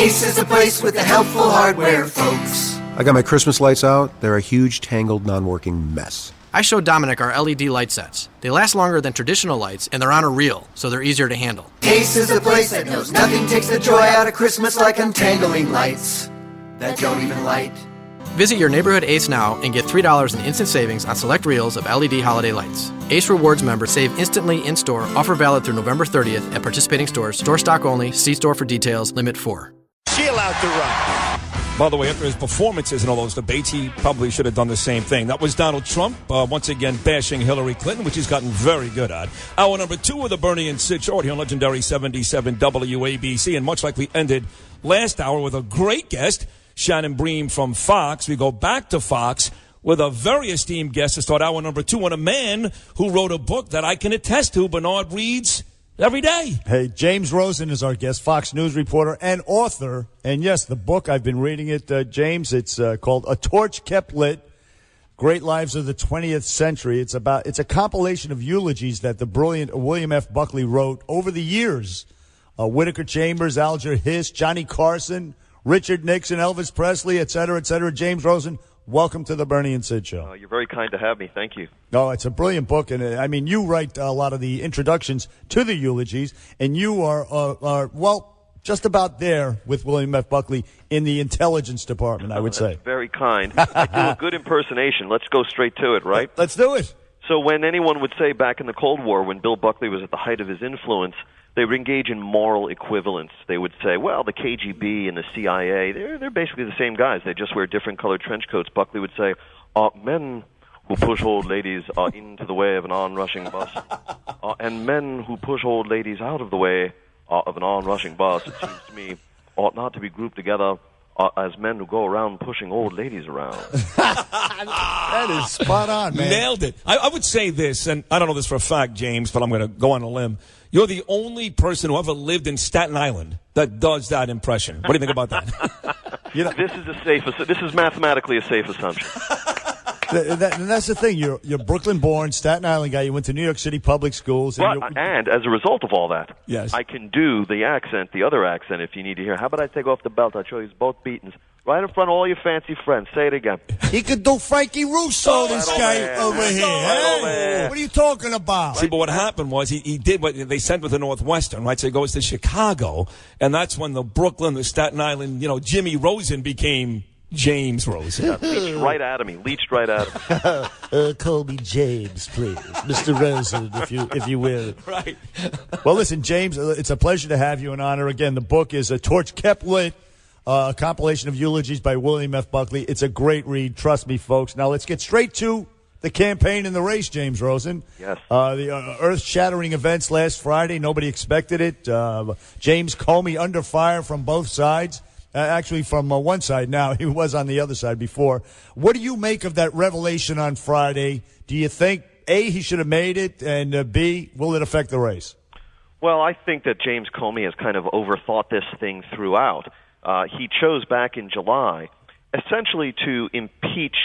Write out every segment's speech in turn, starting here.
Ace is a place with the helpful hardware, folks. I got my Christmas lights out. They're a huge, tangled, non-working mess. I showed Dominic our LED light sets. They last longer than traditional lights, and they're on a reel, so they're easier to handle. Ace is a place that knows nothing takes the joy out of Christmas like untangling lights that don't even light. Visit your neighborhood Ace now and get $3 in instant savings on select reels of LED holiday lights. Ace Rewards members save instantly in-store. Offer valid through November 30th at participating stores. Store stock only. See store for details. Limit 4. She allowed to run. By the way, after his performances and all those debates, he probably should have done the same thing. That was Donald Trump, once again bashing Hillary Clinton, which he's gotten very good at. Hour number 2 of the Bernie and Sid Show here on legendary 77 WABC. And much like we ended last hour with a great guest, Shannon Bream from Fox, we go back to Fox with a very esteemed guest to start hour number 2, and a man who wrote a book that I can attest to, Bernard reads every day. Hey, James Rosen is our guest, Fox News reporter and author. And yes, the book, I've been reading it, James. It's called A Torch Kept Lit, Great Lives of the 20th Century. It's a compilation of eulogies that the brilliant William F. Buckley wrote over the years. Whittaker Chambers, Alger Hiss, Johnny Carson, Richard Nixon, Elvis Presley, et cetera, et cetera. James Rosen, welcome to the Bernie and Sid Show. You're very kind to have me. Thank you. No, it's a brilliant book, and I mean, you write a lot of the introductions to the eulogies, and you are just about there with William F. Buckley in the intelligence department, I would say. That's very kind. I do a good impersonation. Let's go straight to it, right? Let's do it. So when anyone would say back in the Cold War, when Bill Buckley was at the height of his influence, they would engage in moral equivalence. They would say, well, the KGB and the CIA, they're basically the same guys. They just wear different colored trench coats. Buckley would say, men who push old ladies into the way of an onrushing bus, and men who push old ladies out of the way of an onrushing bus, it seems to me, ought not to be grouped together as men who go around pushing old ladies around. That is spot on, man. Nailed it. I would say this, and I don't know this for a fact, James, but I'm going to go on a limb. You're the only person who ever lived in Staten Island that does that impression. What do you think about that? This is mathematically a safe assumption. And that's the thing. You're Brooklyn-born, Staten Island guy. You went to New York City public schools. And as a result of all that, yes, I can do the accent, the other accent, if you need to hear. How about I take off the belt? I'll show you both beatings. Right in front of all your fancy friends. Say it again. He could do Frankie Russo, this guy over here. Hey? What are you talking about? See, but what happened was he did what they sent with the Northwestern, right? So he goes to Chicago, and that's when the Brooklyn, the Staten Island, Jimmy Rosen became James Rosen. Yeah, leached right out of me. Call me James, please. Mr. Rosen, if you will. Right. Well, listen, James, it's a pleasure to have you, an honor. Again, the book is A Torch Kept Lit, a compilation of eulogies by William F. Buckley. It's a great read. Trust me, folks. Now, let's get straight to the campaign and the race, James Rosen. Yes. The earth-shattering events last Friday. Nobody expected it. James Comey under fire from both sides. Actually, from one side now. He was on the other side before. What do you make of that revelation on Friday? Do you think, A, he should have made it, and B, will it affect the race? Well, I think that James Comey has kind of overthought this thing throughout. He chose back in July essentially to impeach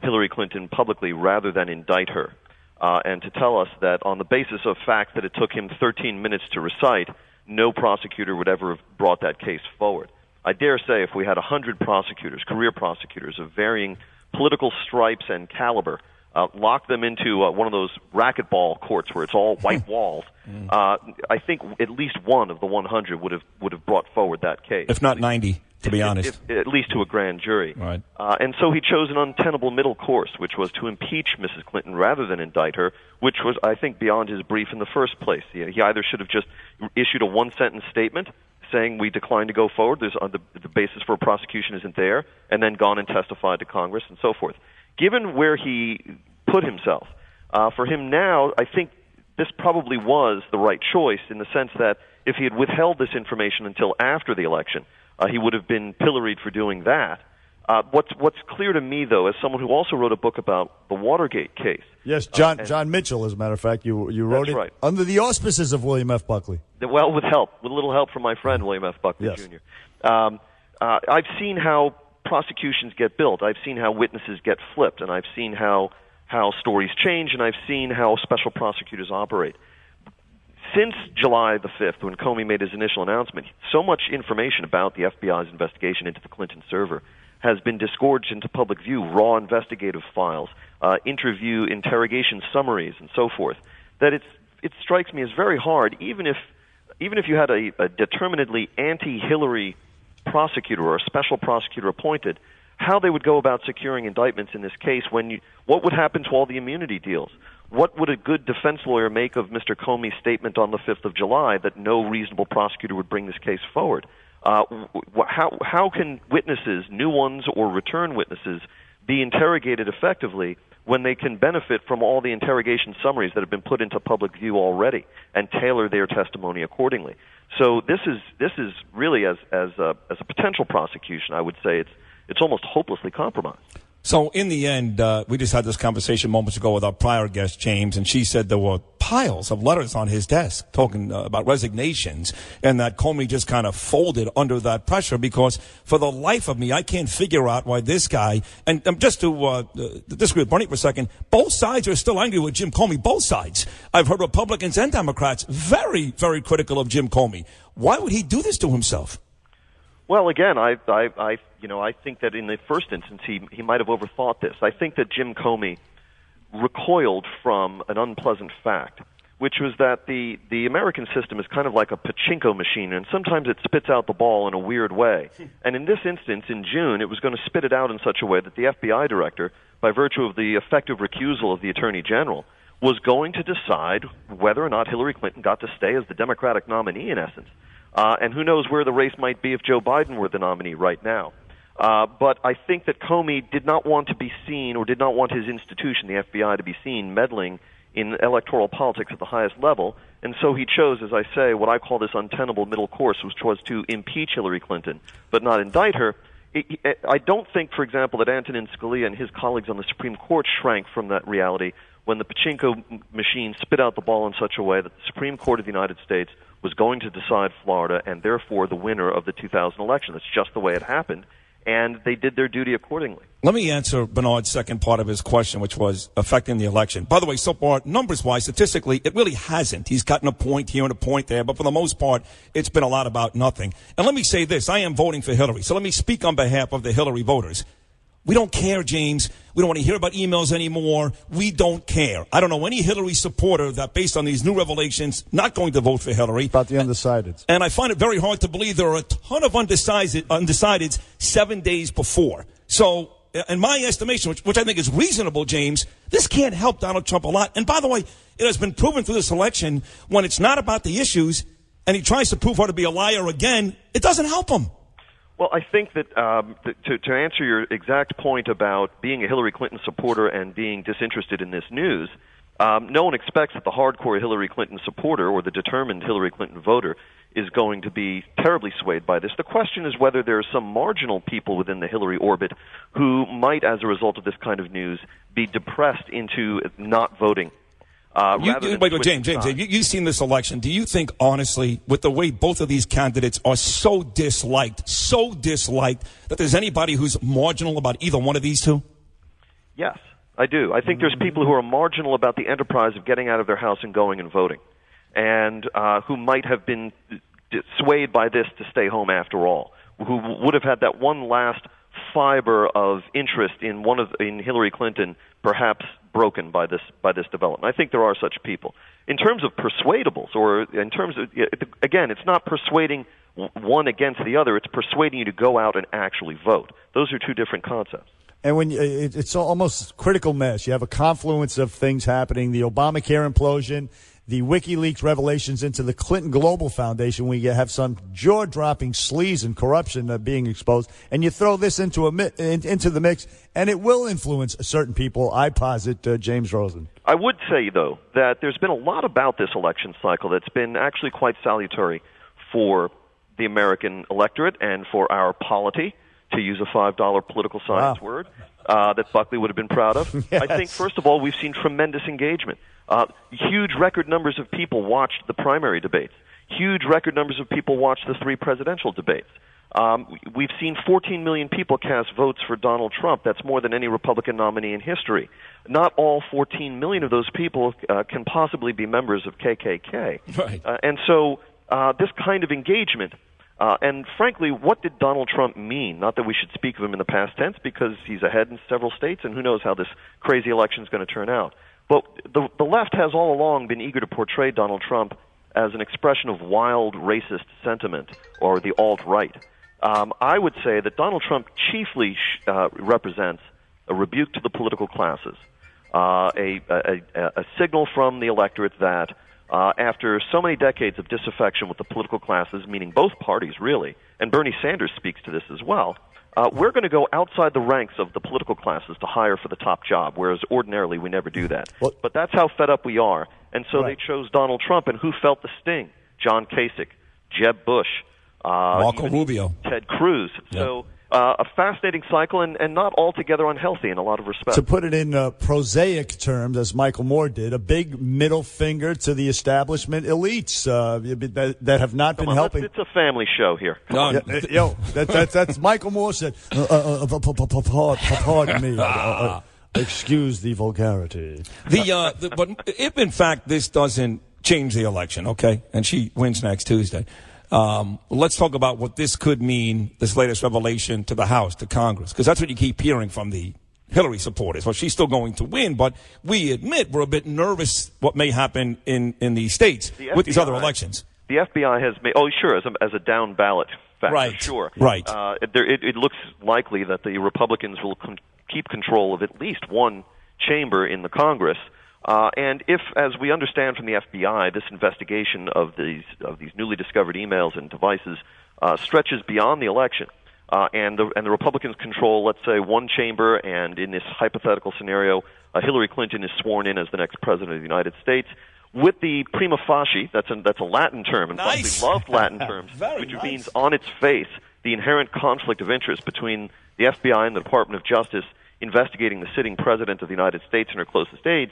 Hillary Clinton publicly rather than indict her, and to tell us that on the basis of facts that it took him 13 minutes to recite, no prosecutor would ever have brought that case forward. I dare say if we had 100 prosecutors, career prosecutors of varying political stripes and caliber, lock them into one of those racquetball courts where it's all white walls, I think at least one of the 100 would have brought forward that case. If not 90, to be honest. At least to a grand jury. Right. And so he chose an untenable middle course, which was to impeach Mrs. Clinton rather than indict her, which was, I think, beyond his brief in the first place. He either should have just issued a one-sentence statement saying we decline to go forward, the basis for a prosecution isn't there, and then gone and testified to Congress and so forth. Given where he put himself, for him now, I think this probably was the right choice in the sense that if he had withheld this information until after the election, he would have been pilloried for doing that. What's clear to me, though, as someone who also wrote a book about the Watergate case. Yes, John Mitchell, as a matter of fact, you wrote it right. Under the auspices of William F. Buckley. Well, with a little help from my friend William F. Buckley yes. Jr. I've seen how prosecutions get built. I've seen how witnesses get flipped, and I've seen how stories change, and I've seen how special prosecutors operate. since July the 5th, when Comey made his initial announcement, so much information about the FBI's investigation into the Clinton server has been disgorged into public view, raw investigative files, interrogation summaries, and so forth, that it strikes me as very hard, even if you had a determinedly anti-Hillary prosecutor or a special prosecutor appointed, how they would go about securing indictments in this case. What would happen to all the immunity deals? What would a good defense lawyer make of Mr. Comey's statement on the 5th of July that no reasonable prosecutor would bring this case forward? How can witnesses, new ones or return witnesses, be interrogated effectively when they can benefit from all the interrogation summaries that have been put into public view already and tailor their testimony accordingly? So this is really, as a potential prosecution, I would say it's almost hopelessly compromised. So in the end, we just had this conversation moments ago with our prior guest, James, and she said there were piles of letters on his desk talking about resignations, and that Comey just kind of folded under that pressure because for the life of me, I can't figure out why this guy, and just to disagree with Bernie for a second, both sides are still angry with Jim Comey, both sides. I've heard Republicans and Democrats very, very critical of Jim Comey. Why would he do this to himself? Well, again, I think that in the first instance he might have overthought this. I think that Jim Comey recoiled from an unpleasant fact, which was that the American system is kind of like a pachinko machine, and sometimes it spits out the ball in a weird way. And in this instance, in June, it was going to spit it out in such a way that the FBI director, by virtue of the effective recusal of the Attorney General, was going to decide whether or not Hillary Clinton got to stay as the Democratic nominee, in essence. And who knows where the race might be if Joe Biden were the nominee right now. But I think that Comey did not want to be seen, or did not want his institution, the FBI, to be seen meddling in electoral politics at the highest level. And so he chose, as I say, what I call this untenable middle course, which was to impeach Hillary Clinton, but not indict her. I don't think, for example, that Antonin Scalia and his colleagues on the Supreme Court shrank from that reality when the pachinko machine spit out the ball in such a way that the Supreme Court of the United States was going to decide Florida and therefore the winner of the 2000 election. That's just the way it happened, and they did their duty accordingly. Let me answer Bernard's second part of his question, which was affecting the election. By the way, so far, numbers-wise, statistically, it really hasn't. He's gotten a point here and a point there, but for the most part, it's been a lot about nothing. And let me say this, I am voting for Hillary, so let me speak on behalf of the Hillary voters. We don't care, James. We don't want to hear about emails anymore. We don't care. I don't know any Hillary supporter that, based on these new revelations, not going to vote for Hillary. About the undecideds. And I find it very hard to believe there are a ton of undecideds 7 days before. So, in my estimation, which I think is reasonable, James, this can't help Donald Trump a lot. And by the way, it has been proven through this election, when it's not about the issues and he tries to prove her to be a liar again, it doesn't help him. Well, I think that to answer your exact point about being a Hillary Clinton supporter and being disinterested in this news, no one expects that the hardcore Hillary Clinton supporter or the determined Hillary Clinton voter is going to be terribly swayed by this. The question is whether there are some marginal people within the Hillary orbit who might, as a result of this kind of news, be depressed into not voting. James, you've seen this election. Do you think, honestly, with the way both of these candidates are so disliked, that there's anybody who's marginal about either one of these two? Yes, I do. I think there's people who are marginal about the enterprise of getting out of their house and going and voting, and who might have been swayed by this to stay home after all, who would have had that one last fiber of interest in Hillary Clinton, perhaps broken by this development. I think there are such people. In terms of persuadables, or in terms of, again, it's not persuading one against the other, it's persuading you to go out and actually vote. Those are two different concepts. And when it's almost critical mass, you have a confluence of things happening: the Obamacare implosion, the WikiLeaks revelations into the Clinton Global Foundation, where you have some jaw-dropping sleaze and corruption being exposed, and you throw this into the mix, and it will influence certain people, I posit, James Rosen. I would say, though, that there's been a lot about this election cycle that's been actually quite salutary for the American electorate and for our polity, to use a $5 political science word that Buckley would have been proud of. Yes. I think, first of all, we've seen tremendous engagement. Huge record numbers of people watched the primary debates. Huge record numbers of people watched the 3 presidential debates. We've seen 14 million people cast votes for Donald Trump. That's more than any Republican nominee in history. Not all 14 million of those people can possibly be members of KKK. Right. And so this kind of engagement, and frankly, what did Donald Trump mean? Not that we should speak of him in the past tense, because he's ahead in several states, and who knows how this crazy election is going to turn out. But the left has all along been eager to portray Donald Trump as an expression of wild racist sentiment, or the alt-right. I would say that Donald Trump chiefly represents a rebuke to the political classes, a signal from the electorate that after so many decades of disaffection with the political classes, meaning both parties really, and Bernie Sanders speaks to this as well, we're going to go outside the ranks of the political classes to hire for the top job, whereas ordinarily we never do that. Well, but that's how fed up we are. And so they chose Donald Trump, and who felt the sting? John Kasich, Jeb Bush, Marco Rubio, Ted Cruz. Yep. So a fascinating cycle, and not altogether unhealthy in a lot of respects. To put it in prosaic terms, as Michael Moore did, a big middle finger to the establishment elites that have not been helping. It's a family show here. That's Michael Moore said. Pardon me. Excuse the vulgarity. But if in fact this doesn't change the election, okay, and she wins next Tuesday. Let's talk about what this could mean, this latest revelation, to the House, to Congress, because that's what you keep hearing from the Hillary supporters. Well, she's still going to win, but we admit we're a bit nervous what may happen in the states with these other elections. The FBI has made, as a down ballot factor, right, sure. Right. It looks likely that the Republicans will keep control of at least one chamber in the Congress. And if, as we understand from the FBI, this investigation of these newly discovered emails and devices stretches beyond the election, and the Republicans control, let's say, one chamber, and in this hypothetical scenario, Hillary Clinton is sworn in as the next president of the United States, with the prima facie, that's a Latin term, and nice. We loved Latin terms, which means on its face the inherent conflict of interest between the FBI and the Department of Justice investigating the sitting president of the United States and her closest aides.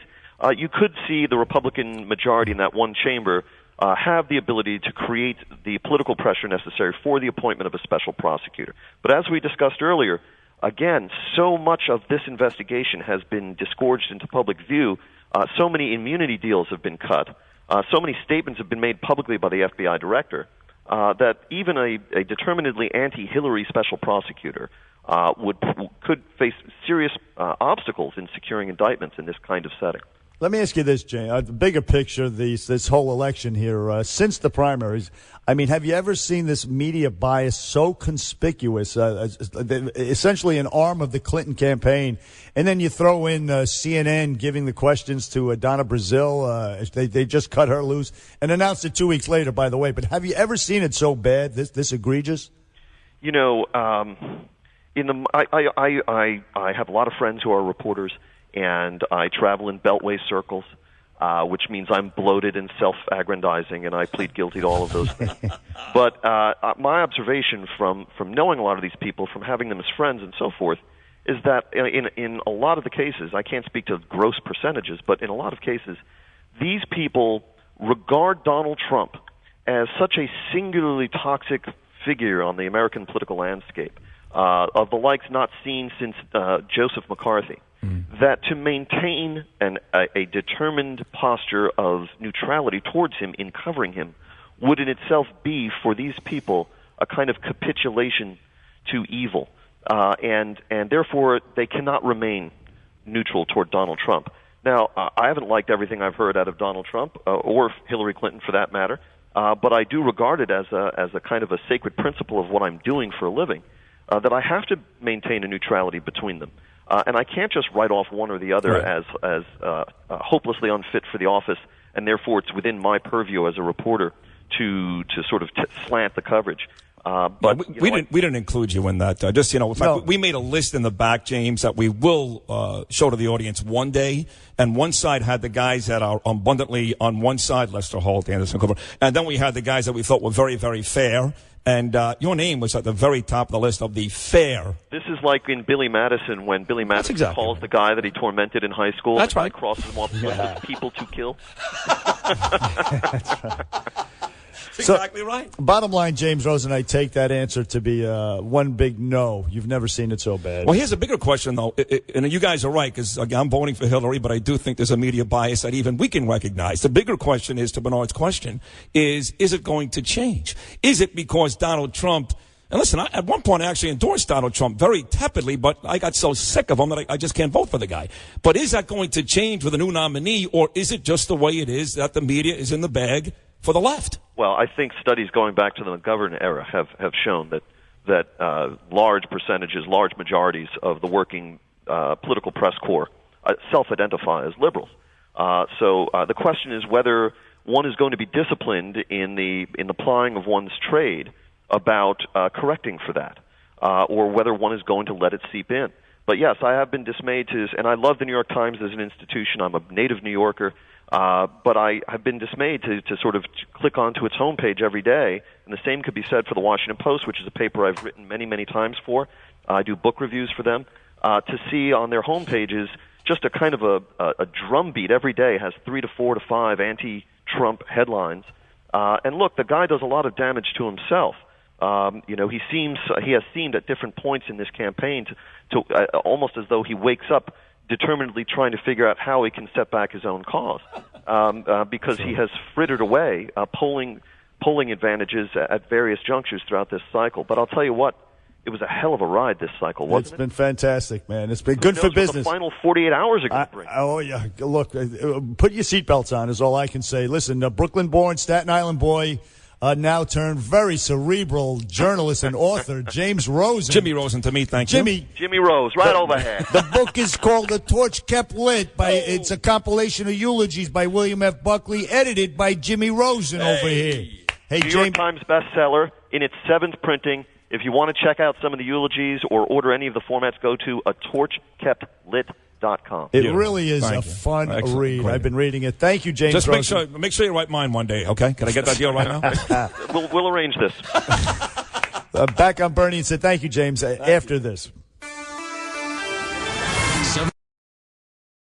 You could see the Republican majority in that one chamber have the ability to create the political pressure necessary for the appointment of a special prosecutor. But as we discussed earlier, again, so much of this investigation has been disgorged into public view. So many immunity deals have been cut. So many statements have been made publicly by the FBI director that even a determinedly anti-Hillary special prosecutor could face serious obstacles in securing indictments in this kind of setting. Let me ask you this, Jay. The bigger picture, this whole election here, since the primaries, I mean, have you ever seen this media bias so conspicuous, essentially an arm of the Clinton campaign, and then you throw in CNN giving the questions to Donna Brazile. They just cut her loose and announced it 2 weeks later, by the way. But have you ever seen it so bad, this egregious? You know, I have a lot of friends who are reporters, and I travel in beltway circles, which means I'm bloated and self-aggrandizing, and I plead guilty to all of those things. But my observation from knowing a lot of these people, from having them as friends and so forth, is that in a lot of the cases, I can't speak to gross percentages, but in a lot of cases, these people regard Donald Trump as such a singularly toxic figure on the American political landscape, of the likes not seen since Joseph McCarthy, that to maintain a determined posture of neutrality towards him in covering him would in itself be, for these people, a kind of capitulation to evil. And therefore, they cannot remain neutral toward Donald Trump. Now, I haven't liked everything I've heard out of Donald Trump, or Hillary Clinton for that matter, but I do regard it as a kind of a sacred principle of what I'm doing for a living, that I have to maintain a neutrality between them. And I can't just write off one or the other as hopelessly unfit for the office, and therefore it's within my purview as a reporter to sort of slant the coverage. But we didn't include you in that. We made a list in the back, James, that we will show to the audience one day. And one side had the guys that are abundantly on one side, Lester Holt, Anderson Cooper, and then we had the guys that we thought were very, very fair. And your name was at the very top of the list of the fair. This is like in Billy Madison, when Billy Madison calls the guy that he tormented in high school. That's right. Crosses him off the list of people to kill. That's right. exactly right. Bottom line, James Rosen, I take that answer to be one big no. You've never seen it so bad. Well, here's a bigger question, though. And you guys are right, because I'm voting for Hillary, but I do think there's a media bias that even we can recognize. The bigger question is, to Bernard's question, is it going to change? Is it because Donald Trump... And listen, at one point I actually endorsed Donald Trump very tepidly, but I got so sick of him that I just can't vote for the guy. But is that going to change with a new nominee, or is it just the way it is that the media is in the bag for the left? Well, I think studies going back to the McGovern era have shown that large percentages, large majorities of the working political press corps self-identify as liberals. So the question is whether one is going to be disciplined in the plying of one's trade about correcting for that, or whether one is going to let it seep in. But yes, I have been dismayed and I love the New York Times as an institution. I'm a native New Yorker, but I have been dismayed to sort of click onto its homepage every day, and the same could be said for the Washington Post, which is a paper I've written many, many times for. I do book reviews for them. To see on their homepages just a kind of a drumbeat every day has 3 to 4 to 5 anti-Trump headlines. And look, the guy does a lot of damage to himself. He has seemed at different points in this campaign to almost as though he wakes up determinedly trying to figure out how he can set back his own cause, because he has frittered away polling advantages at various junctures throughout this cycle. But I'll tell you what, it was a hell of a ride this cycle, wasn't it? It's been fantastic, man. It's been good for business. The final 48 hours are going to bring. Oh, yeah. Look, put your seatbelts on is all I can say. Listen, Brooklyn-born, Staten Island boy, now turned very cerebral journalist and author, James Rosen. Jimmy Rosen to me, thank you. Jimmy Rose, right overhead. The book is called The Torch Kept Lit. It's a compilation of eulogies by William F. Buckley, edited by Jimmy Rosen over here. Hey, New York Times bestseller in its 7th printing. If you want to check out some of the eulogies or order any of the formats, go to atorchkeptlit.com. It really is a fun read. Great. I've been reading it. Thank you, James. Just Rosen. make sure you write mine one day, okay? Can I get that deal right now? We'll arrange this. Back on Bernie and said thank you, James, after this.